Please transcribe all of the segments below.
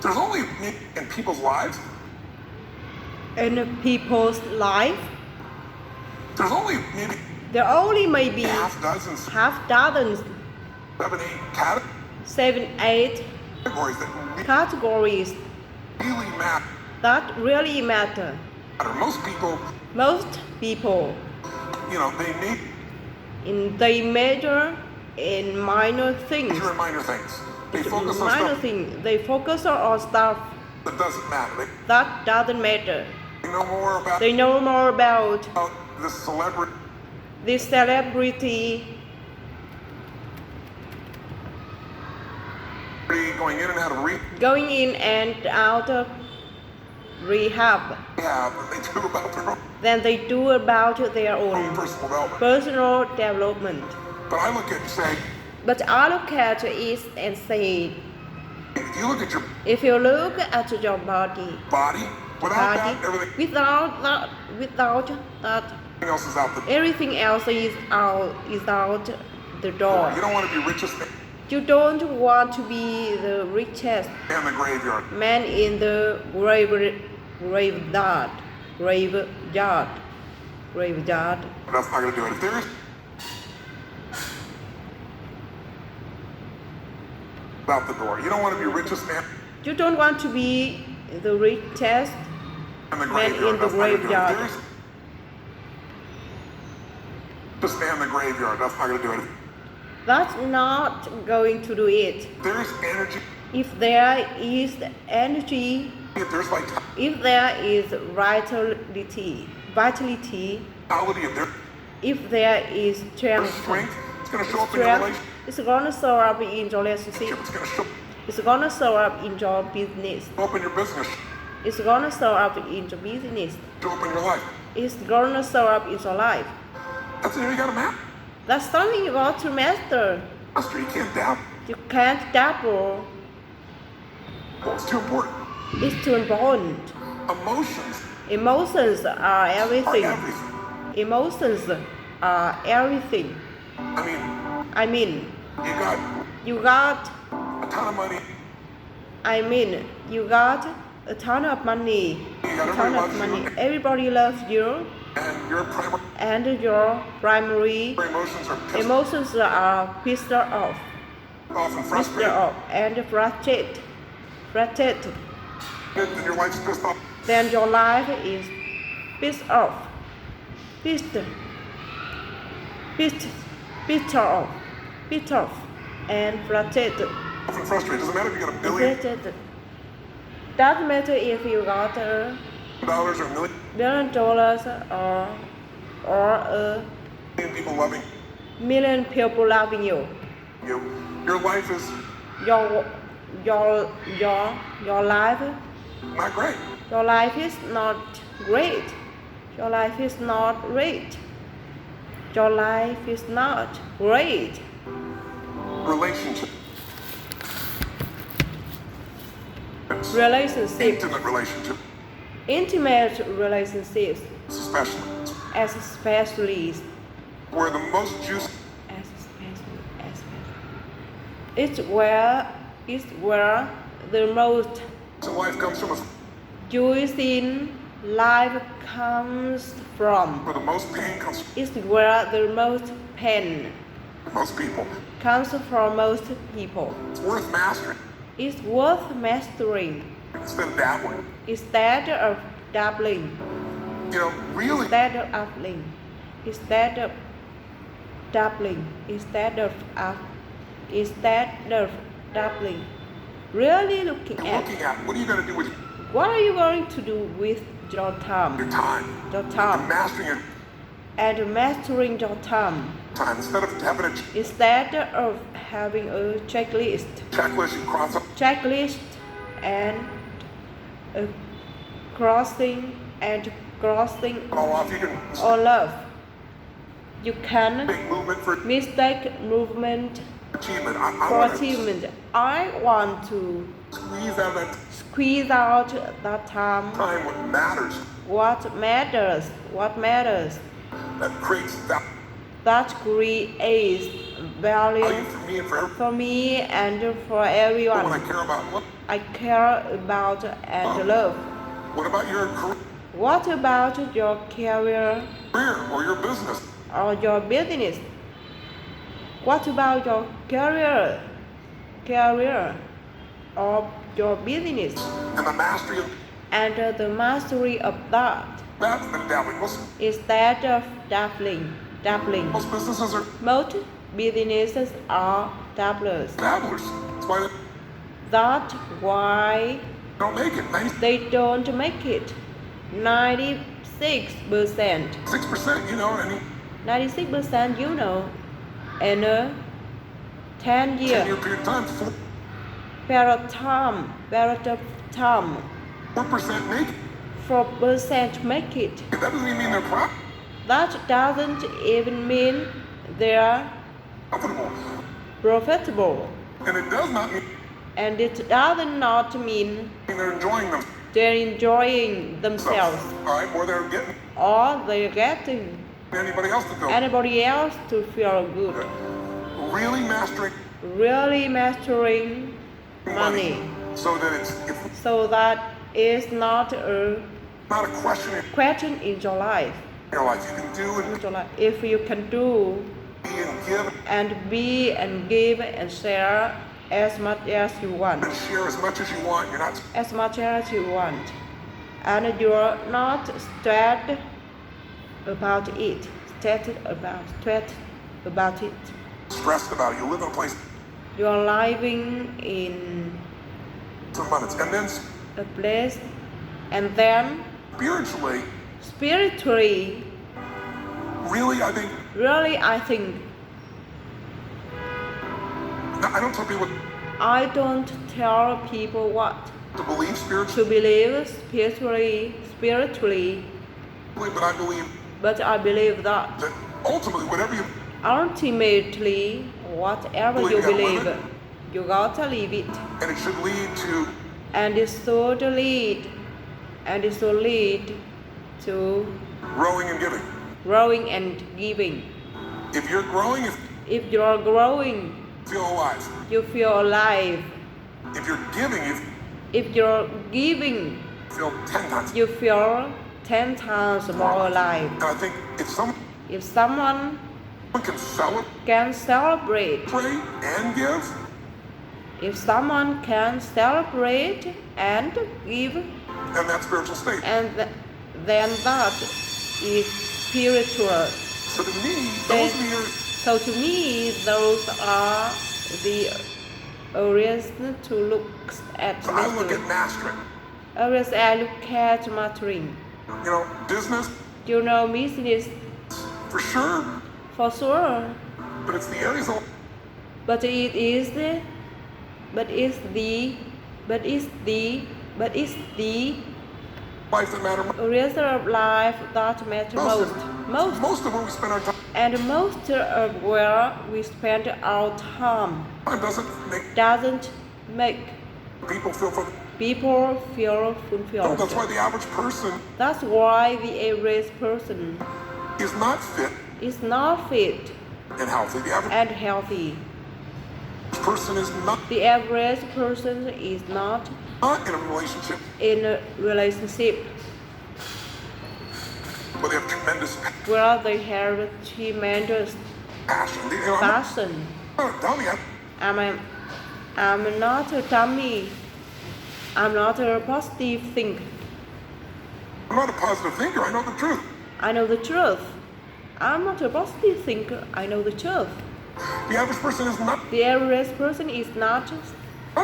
There's only me in people's lives. In people's life, There's only maybe there only may be half dozen, half dozens, 7, 8 7, 8 categories categories really matter. that really matter. Most people, They major in minor things. major in minor things. They focus on Minor stuff things. They focus on stuff that doesn't matter. that doesn't matter. They know more about They know more about the celebrity. this celebrity Going in and out of going in and out of rehab than they do about their own than they do about their own personal development. personal development. But I look at and say, But I look at it and say, if you look at your if you look at your body, body, without that, everything without that, else is out the everything else is out the door. You don't want to be richest You don't want to be the richest man in the graveyard. man in the graveyard. That's not going to do it. If there is out the door, you don't want to be richest man You don't want to be the richest in the man graveyard. in the That's not going to do it. If graveyard. there is just man in the graveyard, that's not going to do it. That's not going to do it. If there is energy, If there is energy, if there's if there is vitality, if there is strength, it's going to show up in your relationship. it's gonna show up in your relationship. It's going to show It's gonna show up in your business. up in your business. It's gonna show up in your business. Show up in your life. It's gonna show up in your life. That's it. You got a map. That's something you got to master. Master, you can't doubt. You can't dabble. Well, it's too important. It's too important. Emotions Emotions are are everything. everything. Emotions are everything. I mean, You got a ton of money. You got a ton of money. Everybody loves you. And your primary And your primary emotions are emotions are pissed off. often Pissed frustrated. off and frustrated. And your life's pissed off. Then your life is pissed off. Pissed off and frustrated. Often frustrated. Doesn't matter if you got $1 billion Doesn't matter if you got a dollars or $1 million $1 million or a people loving million people loving you. you. Your life is Your life not great. Your life is not great. Your life is not great. Your life is not great. Relationship. Relationship, Intimate relationship. intimate relationships, Especially. Where the most juice it's where the most in life comes from. joy in life comes from. Where the most pain comes from. It's where the most pain Most people. comes from most people. It's worth mastering. It's worth mastering Instead of dabbling. instead of dabbling. Really. Instead of dabbling. Instead of dabbling. Instead of dabbling. Really looking at What are you going to do with what are you going to do with your time. your time? Your time. And mastering your And mastering your time. time. Instead of having a Instead of having a checklist. checklist, you cross up. Checklist and crossing All off. You can all love. You can make movement for mistake movement achievement. I for want to achievement. I want to squeeze out that that time. time what matters. What matters. That creates value That creates value for me and for everyone. for me and for When I everyone. care about what I I care about and love. What about your career What about your career or your business? or your business? What about your career or your business? And the mastery of And the mastery of that that's been dabbling. instead of dabbling. Most businesses are Most businesses are dabblers. dabblers. That's why they That's why don't make it. they don't make it. 96%. 96%, you know, I mean, 96%, you know, in a 10 10-year year period of time, period of time, 4% make it. 4% make it. That doesn't even mean they're That doesn't even mean they're profitable. profitable. And it does not mean And it does not mean they're enjoying they're enjoying themselves All right, or they're getting or they're getting anybody else to go. anybody else to feel good. Really mastering Really mastering money so that it's so that it's not a not a question in question in your life. your life. You can do and In your life. If you can do be and give and be and give and share as much as you want, and share as much as you want, you're not as much as you want, and you're not stressed about it, stressed about it. stressed about it. You live in a place You're living in of abundance. And then a place, and then spiritually, spiritually, really, I think, I don't tell people I don't tell people what to believe spiritually, to believe spiritually, but I believe that that ultimately, whatever you ultimately, whatever you believe, you gotta live it. and it should lead to And it should lead to growing and giving. growing and giving. If you're growing, If you're growing, you feel alive. you feel alive. If you're giving, you If you're giving, feel 10 times. you feel 10 times more alive. And I think if someone If someone can celebrate can celebrate, and give, if someone can celebrate and give, and that spiritual state. and then that is spiritual. So to me, those are So to me, those are the areas to look at. so I look at mastering. Areas I look at mastering. You know, business You know, business for sure, for sure, but it's the areas of but it is the, but it's the, but it's the, but it's the life that matter most. areas of life that matter most. Most of where we spend our time And most of where we spend our time doesn't make doesn't make people feel fulfilled. people feel fulfilled. That's why the average person That's why the average person is not fit is not fit and healthy. The average and healthy. person is not The average person is not in a relationship in a relationship where they have tremendous where they have tremendous passion. passion. I'm not a dummy. I'm not a dummy. I'm not a positive thinker. I'm not a positive thinker. I know the truth. I know the truth. I'm not a positive thinker. I know the truth. The average person is not The average person is not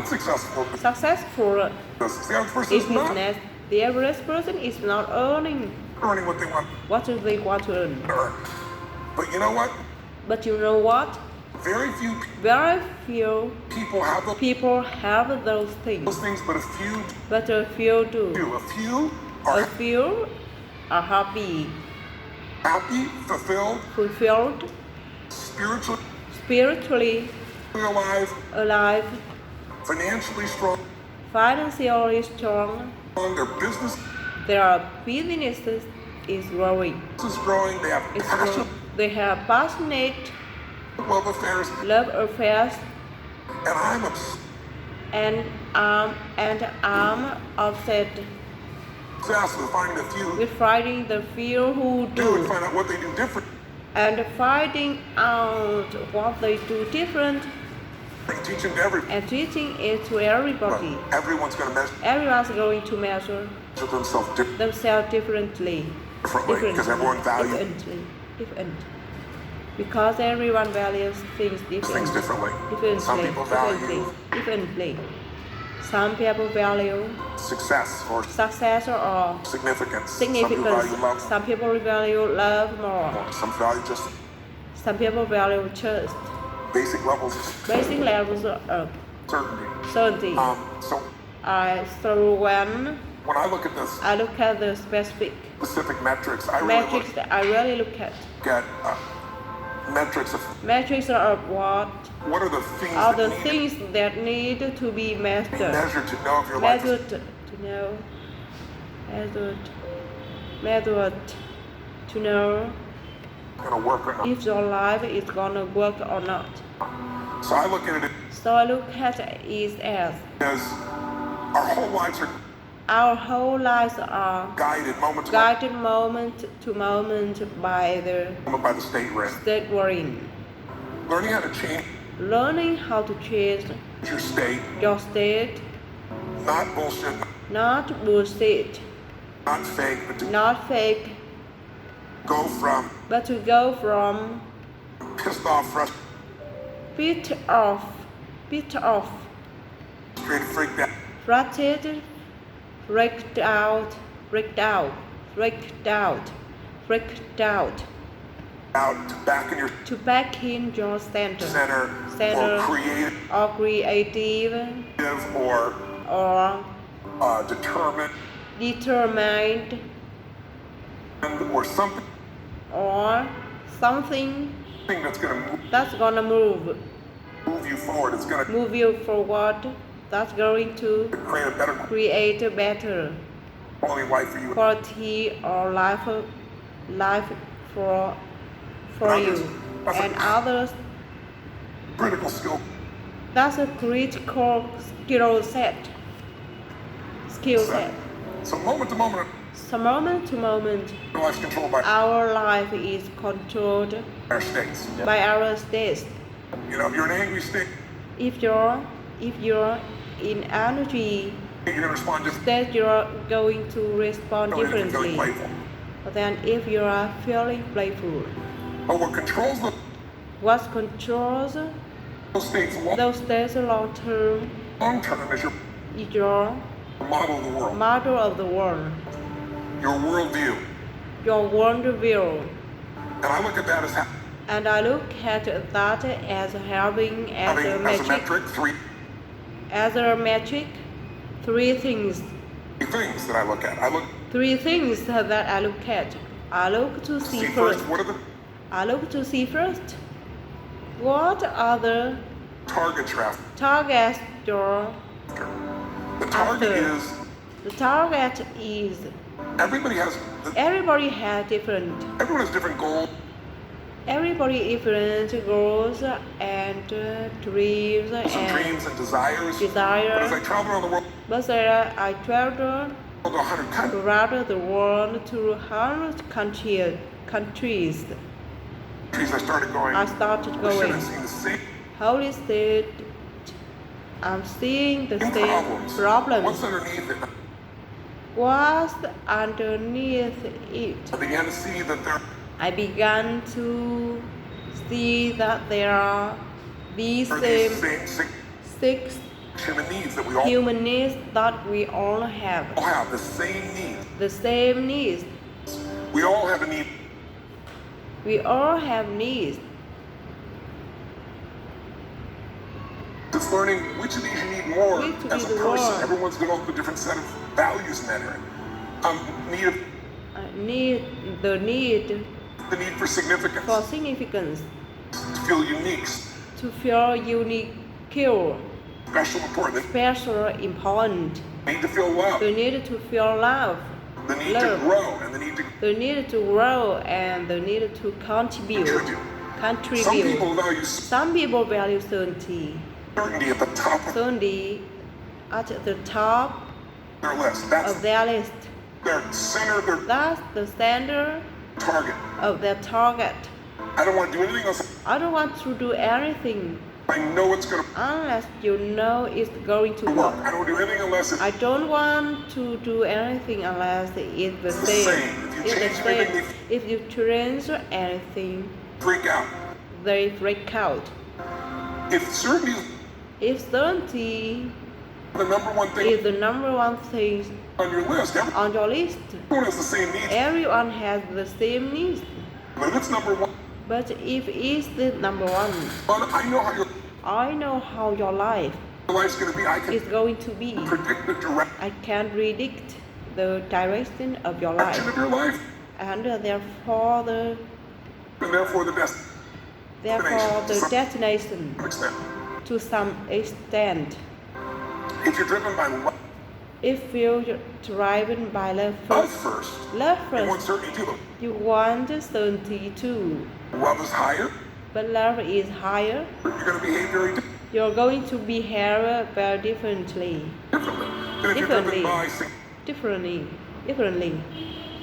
successful. successful The average person in is not business. The average person is not earning earning what they want what they want to earn. to earn. But you know what? But you know what? Very few Very few people have people have those things, but but a few do. a few A are few are happy, happy, fulfilled, fulfilled, spiritually spiritually alive, alive, financially strong, financially strong. their business Their business is growing. is growing, they have It's passion, growing. They have passionate love affairs, love affairs, and I'm obsessed and I'm upset Obsessed with finding the few with finding the few who do and do find out what they do different. and finding out what they do different And teaching to everybody. and teaching it to everybody. Everyone's going to measure Everyone's going to measure themselves themselves differently. because everyone values Different. Because everyone values things things differently. differently. Some people value Differently. Some people value success or success or significance. significance. Some people value love. Some people value love more. Some value just Some people value trust. basic levels of Basic levels of certainty. certainty. So when I look at this I look at the specific metrics, I really metrics that I really look at. look at metrics of Metrics are what what are the things are that the need things that need to be to be measured. measured to know if your life is Measured to know. Measured to know going to work or not. if your life is gonna work or not. So I look at it So I look at it as as our whole lives are our whole lives are guided moment to guided moment to moment by the moment by the state we're in. state we're in. Learning how to change Learning how to change your state, your state, not bullshit, not bullshit, not fake, but to not fake, go from but to go from pissed off, frustrated, bit off, freaked out, frustrated, freaked out, to back in your to back in your center center, or creative or or determined determined or something or something that's going to that's gonna move move you forward. It's going to move you forward, that's going to create a better create a better quality of life for you. quality or life for Others. you and others. Critical skill. That's a critical skill set. So moment to moment, So moment to moment, your life's controlled by our life is controlled our states. by our states. You know, if you're in an angry state, If you're in energy you're going to respond just state, you're going to respond feeling differently playful. than if you are feeling playful. But what controls What controls those states those states long term long term is your is your model of the world, model of the world, your worldview. your worldview. And I look at that as And I look at that as having as a metric, three things. things that I look at. I look Three things that I look at. I look to see first. what are the I look to see first. What are the targets you're after? targets you're The target after? is The target is everybody has everybody has different. everyone has different goals, Everybody different goals and dreams and and dreams and desires. desires. But as I travel around the world But I traveled to 100 countries, around the world to 100 countries. I started going. I started Shit, going. I've seen the same Holy State, I'm seeing the same What's problems. underneath it? What's underneath it? I began to see that there I began to see that there are these are these same same six human needs that we all human needs that we all have. have, the same needs. The same needs. We all have a need. We all have needs. It's learning which of these you need more Which to as a be the person. one. Everyone's going to have a different set of values in that area. Need of The need the need for significance, for significance, to feel unique, to feel unique, special, important. special, important. The need to feel love, The need to feel love, the need to grow, and the need to the need to grow, and the need to contribute. Some people value Some people value certainty. certainty at the top of Certainty at the top their list. That's of their list. their center, their That's the center target. of their target. I don't want to do anything else. I don't want to do anything I know it's going to unless you know it's going to work. work. I don't do anything unless it's I don't want to do anything unless it's the the same. same. If you It's change the same. anything, they If you change anything, freak out. they freak out. If certainty is If certainty the number one thing is the number one thing on your list, on your list, everyone has the same needs. everyone has the same needs. But if it's number one, But if it's the number one, I know how your I know how your life life's going to be. I can is going to be. predict the I can predict the direction of your life, direction of your life, and and therefore the therefore the some destination extent. to some extent. If you're driven by If you're driven by love love first, first, love you want first, certainty too. you want certainty too. Love is higher. But love is higher. You're going to behave very You're going to behave very differently. differently than if you're driven by Differently.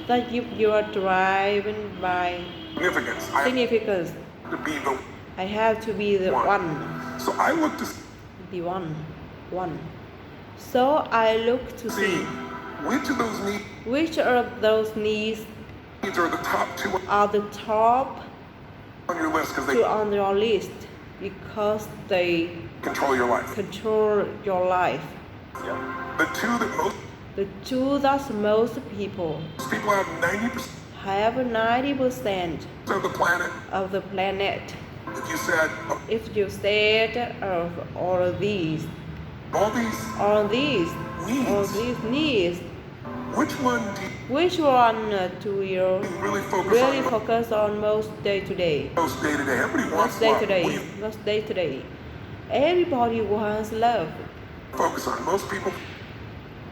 That if you are driven by significance. I significance, have to be the I have to be the one. So I look to The one. So I look to see see which of those which of those needs needs are the top two are the top on your list because they two on your list because they control your life. control your life. The two that most The two that most people people have 90% have 90% of the planet. of the planet. If you said If you said of all of these, all these needs, which one do you which one do you really focus really on focus on most day to day? most day to day? Everybody wants Most day love. to day. What do you Most day to day. Everybody wants love. focus on? Most people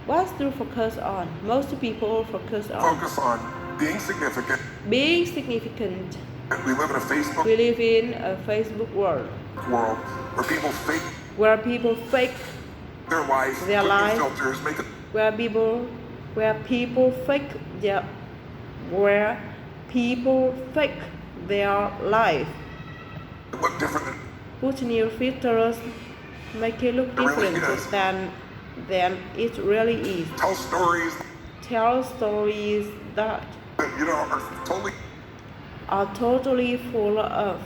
What do you focus on? Most people focus on focus on being significant. being significant. And we live in a Facebook We live in a Facebook world world where people fake where people fake their life, Their put in life. filters, make it where people fake their life. look different than Put new filters, make it look It really different is. than it really is. tell stories Tell stories that that are totally full of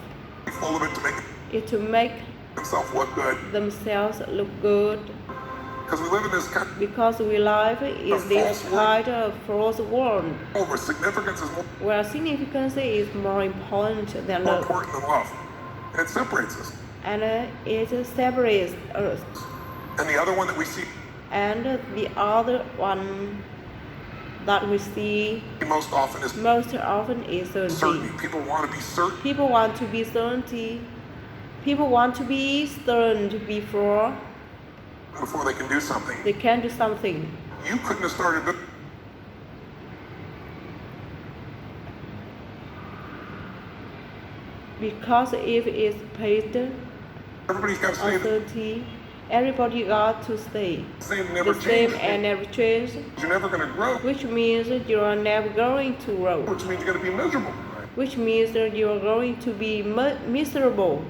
full of it to make it to make themselves look good. themselves look good, Because we live in this country because we live in this false world. kind of false world where significance is where significance is more important than more love, important than love. And it separates us. and it separates us. And the other one that we see And the other one that we see most often is most often is certainty. certainty. People want to be certain People want to be certainty. People want to be certain before before they can do something. they can do something. You couldn't have started this. Because if it's paid Everybody's got to stay the certainty, everybody got to stay same, never the same change. and never change, You're never going to grow, which means you are never going to grow, which means you're going to be miserable. which means that you are going to be miserable,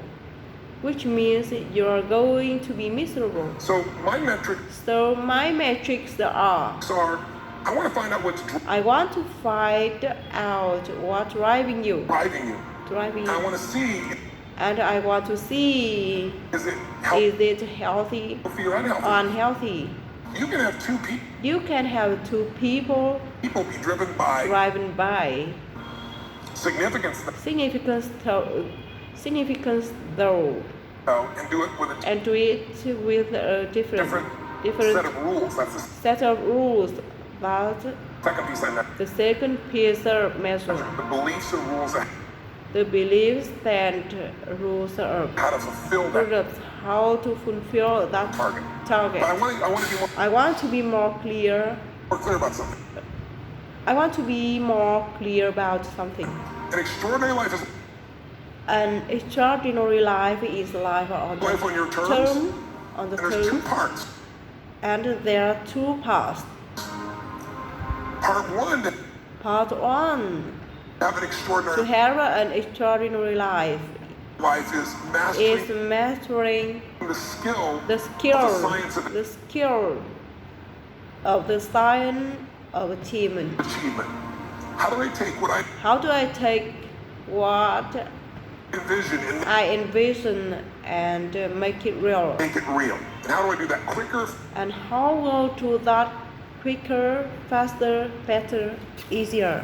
which means you are going to be miserable. So my metrics So my metrics are, are, I want to find out what's I want to find out what's driving you, driving you. I want to see, and I want to see, is it healthy is it healthy or unhealthy? or unhealthy. You can have two You can have two people people be driven by driven by significance significance though, and do it with a and do it with a different set of rules. That's the set of rules. But second piece I meant. the second piece of measure, The beliefs and rules of the beliefs and rules of how to fulfill that how to fulfill that target. target. But I want to be I want to be more clear. more clear about something. I want to be more clear about something. An extraordinary life is An extraordinary life is life on the life on your terms. on the And there's two term, parts. And there are two parts. Part one, to Part 1, have an to extraordinary have an extraordinary life, life is is mastering mastering the skill the of the skill of the science of achievement. achievement. How do I take what I How do I take what envision and I envision and make it real? make it real? And how do I do that quicker, And how will do that quicker, faster, better, easier?